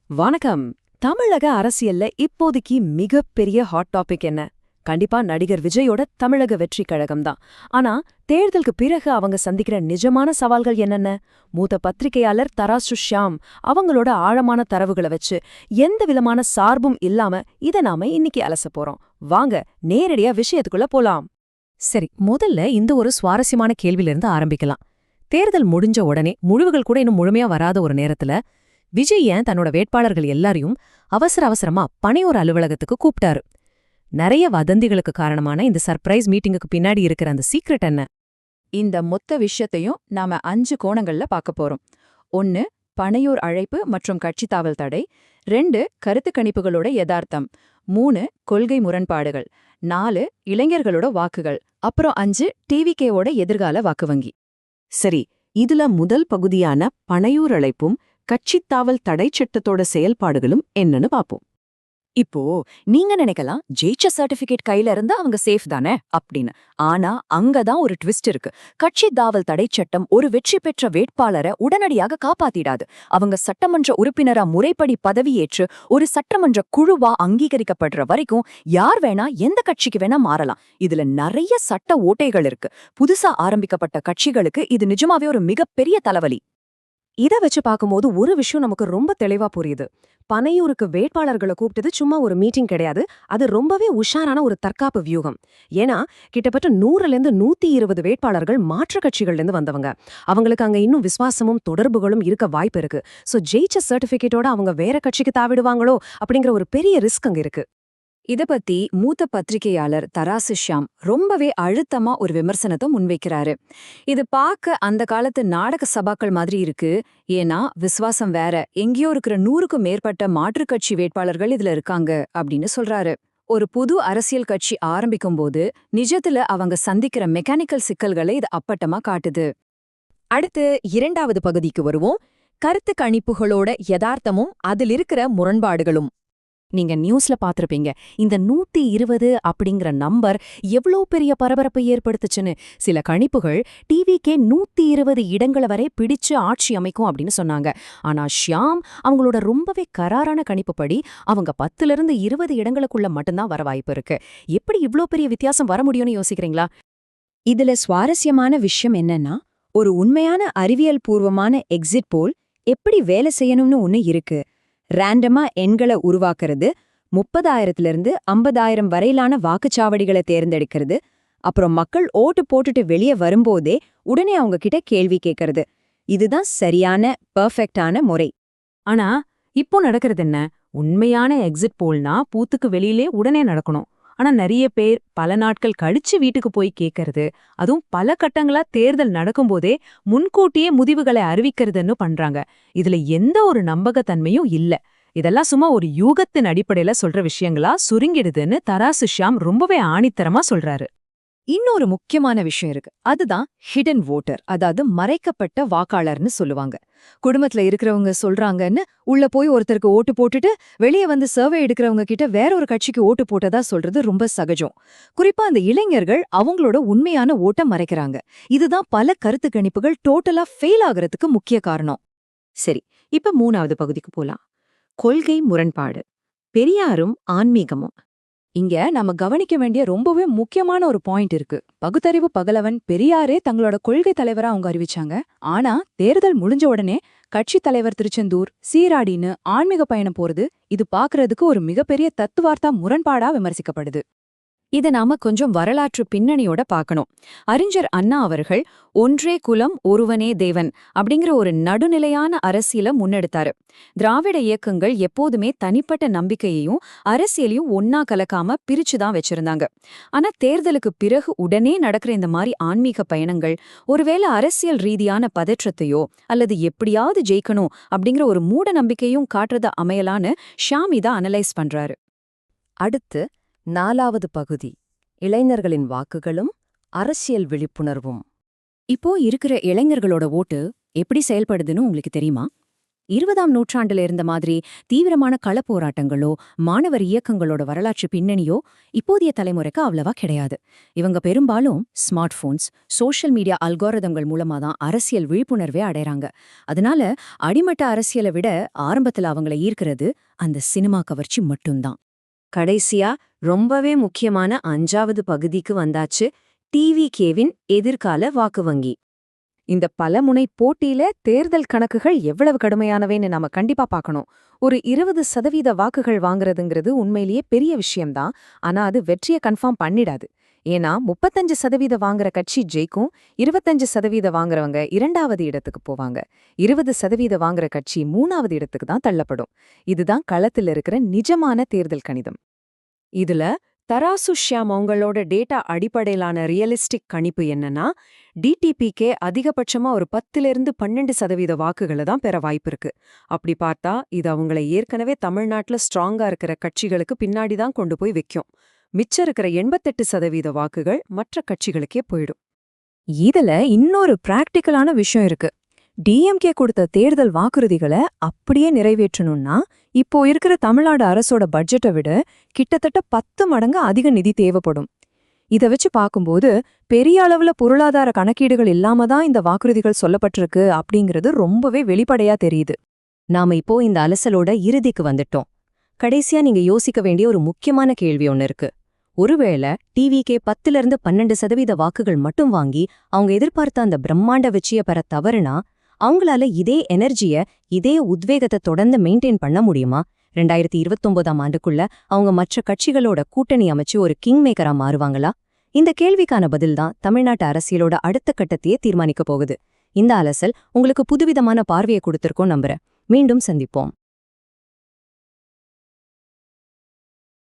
வணக்கம். தமிழக அரசியல்ல இப்போதைக்கு மிகப்பெரிய ஹாட் டாபிக் என்ன? கண்டிப்பா நடிகர் விஜயோட தமிழக வெற்றி கழகம் தான். ஆனா தேர்தலுக்கு பிறகு அவங்க சந்திக்கிற நிஜமான சவால்கள் என்னென்ன? மூத்த பத்திரிகையாளர் தராசு ஷியாம் அவங்களோட ஆழமான தரவுகளை வச்சு எந்த விதமான சார்பும் இல்லாம இத நாம இன்னைக்கு அலச போறோம். வாங்க நேரடியா விஷயத்துக்குள்ள போலாம். சரி, முதல்ல இந்த ஒரு சுவாரஸ்யமான கேள்வியிலிருந்து ஆரம்பிக்கலாம். தேர்தல் முடிஞ்ச உடனே முடிவுகள் கூட இன்னும் முழுமையா வராத ஒரு நேரத்துல விஜய் ஏன் தன்னோட வேட்பாளர்கள் எல்லாரையும் அவசர அவசரமா பனையோர் அலுவலகத்துக்கு கூப்பிட்டாரு? நிறைய வதந்திகளுக்கு காரணமான இந்த சர்ப்ரைஸ் மீட்டிங்குக்கு பின்னாடி இருக்கிற அந்த சீக்ரெட் என்ன? இந்த மொத்த விஷயத்தையும் நாம 5 கோணங்கள்ல பார்க்க போறோம். 1 பனையூர் அழைப்பு மற்றும் கட்சி தாவல் தடை, 2 கருத்து கணிப்புகளோட யதார்த்தம், 3 கொள்கை முரண்பாடுகள், 4 இளைஞர்களோட வாக்குகள், அப்புறம் 5 டிவிகேவோட எதிர்கால வாக்கு வங்கி. சரி, இதுல முதல் பகுதியான பனையூர் அழைப்பும் கட்சித்தாவல் தடை சட்டத்தோட செயல்பாடுகளும் என்னன்னு பாப்போம். இப்போ நீங்க நினைக்கலாம் ஜெயிச்ச சர்டிபிகேட் கையில இருந்தா அவங்க சேஃப் தானே அப்படின்னு. ஆனா அங்கதான் ஒரு ட்விஸ்ட் இருக்கு. கட்சி தாவல் தடை சட்டம் ஒரு வெற்றி பெற்ற வேட்பாளரை உடனடியாக காப்பாத்திடாது. அவங்க சட்டமன்ற உறுப்பினரா முறைப்படி பதவியேற்று ஒரு சட்டமன்ற குழுவா அங்கீகரிக்கப்படுற வரைக்கும் யார் வேணா எந்த கட்சிக்கு வேணா மாறலாம். இதுல நிறைய சட்ட ஓட்டைகள் இருக்கு. புதுசா ஆரம்பிக்கப்பட்ட கட்சிகளுக்கு இது நிஜமாவே ஒரு மிகப்பெரிய தலைவலி. இத வச்சு பார்க்கும்போது ஒரு விஷயம் நமக்கு ரொம்ப தெளிவா புரியுது. பனையூருக்கு வேட்பாளர்களை கூப்பிட்டது சும்மா ஒரு மீட்டிங் கிடையாது. அது ரொம்பவே உஷாரான ஒரு தற்காப்பு வியூகம். ஏன்னா கிட்டத்தட்ட 100லேருந்து 120 வேட்பாளர்கள் மாற்று கட்சிகள்லேருந்து வந்தவங்க. அவங்களுக்கு அங்க இன்னும் விசுவாசமும் தொடர்புகளும் இருக்க வாய்ப்பு இருக்கு. சோ ஜெயிச்ச சர்டிபிகேட்டோட அவங்க வேற கட்சிக்கு தாவிடுவாங்களோ அப்படிங்கிற ஒரு பெரிய ரிஸ்க் அங்க இருக்கு. இத பத்தி மூத்த பத்திரிகையாளர் தராசு ஷியாம் ரொம்பவே அழுத்தமா ஒரு விமர்சனத்தை முன்வைக்கிறாரு. இது பார்க்க அந்த காலத்து நாடக சபாக்கள் மாதிரி இருக்கு. ஏன்னா விசுவாசம் வேற, எங்கேயோ இருக்கிற 100க்கும் மேற்பட்ட மாற்றுக் கட்சி வேட்பாளர்கள் இதுல இருக்காங்க அப்படின்னு சொல்றாரு. ஒரு புது அரசியல் கட்சி ஆரம்பிக்கும் போது நிஜத்துல அவங்க சந்திக்கிற மெக்கானிக்கல் சிக்கல்களை இது அப்பட்டமா காட்டுது. அடுத்து 2வது பகுதிக்கு வருவோம். கருத்து கணிப்புகளோட யதார்த்தமும் அதில் இருக்கிற முரண்பாடுகளும். நீங்க நியூஸ்ல பாத்திருப்பீங்க, இந்த 120 அப்படிங்கிற நம்பர் எவ்வளோ பெரிய பரபரப்பை ஏற்படுத்துச்சுன்னு. சில கணிப்புகள் டிவிக்கே 120 இடங்களை வரை பிடிச்சு ஆட்சி அமைக்கும் அப்படின்னு சொன்னாங்க. ஆனா ஷியாம் அவங்களோட ரொம்பவே கராரான கணிப்புப்படி அவங்க 10லிருந்து 20 இடங்களுக்குள்ள மட்டும்தான் வர வாய்ப்பு இருக்கு. எப்படி இவ்ளோ பெரிய வித்தியாசம் வர முடியும்னு யோசிக்கிறீங்களா? இதுல சுவாரஸ்யமான விஷயம் என்னன்னா, ஒரு உண்மையான அறிவியல் பூர்வமான எக்ஸிட் போல் எப்படி வேலை செய்யணும்னு ஒன்னு இருக்கு. ரேண்டமா எண்களை உருவாக்குறது, 30,000லிருந்து 50,000 வரையிலான வாக்குச்சாவடிகளை தேர்ந்தெடுக்கிறது, அப்புறம் மக்கள் ஓட்டு போட்டுட்டு வெளியே வரும்போதே உடனே அவங்க கிட்ட கேள்வி கேட்கறது. இதுதான் சரியான பெர்ஃபெக்டான முறை. ஆனா இப்போ நடக்கிறது என்ன? உண்மையான எக்ஸிட் போல்னா பூத்துக்கு வெளியிலே உடனே நடக்கணும். ஆனா நிறைய பேர் பல நாட்கள் கழிச்சு வீட்டுக்கு போய் கேட்கறது, அதுவும் பல கட்டங்களா தேர்தல் நடக்கும்போதே முன்கூட்டியே முடிவுகளை அறிவிக்கிறதுன்னு பண்றாங்க. இதுல எந்த ஒரு நம்பகத்தன்மையும் இல்ல. இதெல்லாம் சும்மா ஒரு யூகத்தின் அடிப்படையில சொல்ற விஷயங்களா சுருங்கிடுதுன்னு தராசு ஷியாம் ரொம்பவே ஆணித்தரமா சொல்றாரு. இன்னொரு முக்கியமான விஷயம் இருக்கு. அதுதான் ஹிடன் வோட்டர், அதாவது மறைக்கப்பட்ட வாக்காளர்னு சொல்லுவாங்க. குடும்பத்துல இருக்கிறவங்க சொல்றாங்கன்னு உள்ள போய் ஒருத்தருக்கு ஓட்டு போட்டுட்டு வெளியே வந்து சர்வே எடுக்கிறவங்க கிட்ட வேற ஒரு கட்சிக்கு ஓட்டு போட்டதா சொல்றது ரொம்ப சகஜம். குறிப்பா அந்த இளைஞர்கள் அவங்களோட உண்மையான ஓட்ட மறைக்கிறாங்க. இதுதான் பல கருத்து கணிப்புகள் டோட்டலா ஃபெயில் ஆகுறதுக்கு முக்கிய காரணம். சரி, இப்ப 3வது பகுதிக்கு போலாம். கொள்கை முரண்பாடு, பெரியாரும் ஆன்மீகமும். இங்க நம்ம கவனிக்க வேண்டிய ரொம்பவே முக்கியமான ஒரு பாயிண்ட் இருக்கு. பகுத்தறிவு பகலவன் பெரியாரே தங்களோட கொள்கை தலைவரா அவங்க அறிவிச்சாங்க. ஆனா தேர்தல் முடிஞ்ச உடனே கட்சி தலைவர் திருச்செந்தூர் சீராடின்னு ஆன்மீக பயணம் போறது, இது பாக்குறதுக்கு ஒரு மிகப்பெரிய தத்துவார்த்தா முரண்பாடா விமர்சிக்கப்படுது. இத நாம கொஞ்சம் வரலாற்று பின்னணியோட பார்க்கணும். அறிஞர் அண்ணா அவர்கள் ஒன்றே குலம் ஒருவனே தேவன் அப்படிங்கிற ஒரு நடுநிலையான அரசியலை முன்னெடுத்தாரு. திராவிட இயக்கங்கள் எப்போதுமே தனிப்பட்ட நம்பிக்கையையும் அரசியலையும் ஒன்னா கலக்காம பிரிச்சுதான் வச்சிருந்தாங்க. ஆனா தேர்தலுக்கு பிறகு உடனே நடக்கிற இந்த மாதிரி ஆன்மீக பயணங்கள் ஒருவேளை அரசியல் ரீதியான பதற்றத்தையோ அல்லது எப்படியாவது ஜெயிக்கணும் அப்படிங்கிற ஒரு மூட நம்பிக்கையும் காட்டுறத அமையலான்னு ஷியாம் இத அனலைஸ் பண்றாரு. அடுத்து 4வது பகுதி, இளைஞர்களின் வாக்குகளும் அரசியல் விழிப்புணர்வும். இப்போ இருக்கிற இளைஞர்களோட ஓட்டு எப்படி செயல்படுதுன்னு உங்களுக்கு தெரியுமா? 20ஆம் நூற்றாண்டுல இருந்த மாதிரி தீவிரமான களப்போராட்டங்களோ மாணவர் இயக்கங்களோட வரலாற்று பின்னணியோ இப்போதைய தலைமுறைக்கு அவ்வளவா கிடையாது. இவங்க பெரும்பாலும் ஸ்மார்ட் போன்ஸ், சோஷியல் மீடியா அல்காரிதங்கள் மூலமா தான் அரசியல் விழிப்புணர்வே அடைறாங்க. அதனால அடிமட்ட அரசியலை விட ஆரம்பத்துல அவங்கள ஈர்க்கிறது அந்த சினிமா கவர்ச்சி மட்டும்தான். கடைசியா ரொம்பவே முக்கியமான 5வது பகுதிக்கு வந்தாச்சு. டிவிகேவின் எதிர்கால வாக்கு வங்கி. இந்த பலமுனை போட்டியில தேர்தல் கணக்குகள் எவ்வளவு கடுமையானவேன்னு நாம கண்டிப்பா பார்க்கணும். ஒரு 20% வாக்குகள் வாங்குறதுங்கிறது உண்மையிலேயே பெரிய விஷயம்தான். ஆனா அது வெற்றியை கன்ஃபார்ம் பண்ணிடாது. ஏன்னா 35% வாங்குற கட்சி ஜெயிக்கும், 25% வாங்குறவங்க 2வது இடத்துக்கு போவாங்க, 20% வாங்குற கட்சி 3வது இடத்துக்கு தான் தள்ளப்படும். இதுதான் களத்தில் இருக்கிற நிஜமான தேர்தல் கணிதம். இதுல தராசு ஷியாம் அவங்களோட டேட்டா அடிப்படையிலான ரியலிஸ்டிக் கணிப்பு என்னன்னா, டிடிபிகே அதிகபட்சமா ஒரு 10-12% வாக்குகளை தான் பெற வாய்ப்பு இருக்கு. அப்படி பார்த்தா இது அவங்களை ஏற்கனவே தமிழ்நாட்டுல ஸ்ட்ராங்கா இருக்கிற கட்சிகளுக்கு பின்னாடி தான் கொண்டு போய் வைக்கும். மிச்சம் இருக்கிற 88% வாக்குகள் மற்ற கட்சிகளுக்கே போயிடும். இதுல இன்னொரு பிராக்டிக்கலான விஷயம் இருக்கு. டிஎம்கே கொடுத்த தேர்தல் வாக்குறுதிகளை அப்படியே நிறைவேற்றணும்னா இப்போ இருக்கிற தமிழ்நாடு அரசோட பட்ஜெட்டை விட கிட்டத்தட்ட 10 மடங்கு அதிக நிதி தேவைப்படும். இத வச்சு பார்க்கும்போது பெரிய அளவுல பொருளாதார கணக்கீடுகள் இல்லாம தான் இந்த வாக்குறுதிகள் சொல்லப்பட்டிருக்கு அப்படிங்கிறது ரொம்பவே வெளிப்படையா தெரியுது. நாம இப்போ இந்த அலசலோட இறுதிக்கு வந்துட்டோம். கடைசியா நீங்க யோசிக்க வேண்டிய ஒரு முக்கியமான கேள்வி ஒன்னு இருக்கு. ஒருவேளை டிவிகே 10-12% வாக்குகள் மட்டும் வாங்கி அவங்க எதிர்பார்த்த அந்த பிரம்மாண்ட வெற்றியை பெற தவறுனா அவங்களால இதே எனர்ஜிய, இதே உத்வேகத்தை தொடர்ந்து மெயின்டைன் பண்ண முடியுமா? 2029ஆம் ஆண்டுக்குள்ள அவங்க மற்ற கட்சிகளோட கூட்டணி அமைச்சு ஒரு கிங் மேக்கரா மாறுவாங்களா? இந்த கேள்விக்கான பதில்தான் தமிழ்நாட்டு அரசியலோட அடுத்த கட்டத்தையே தீர்மானிக்க போகுது. இந்த அலசல் உங்களுக்கு புதுவிதமான பார்வையை கொடுத்திருக்கோம் நம்புறேன். மீண்டும் சந்திப்போம்.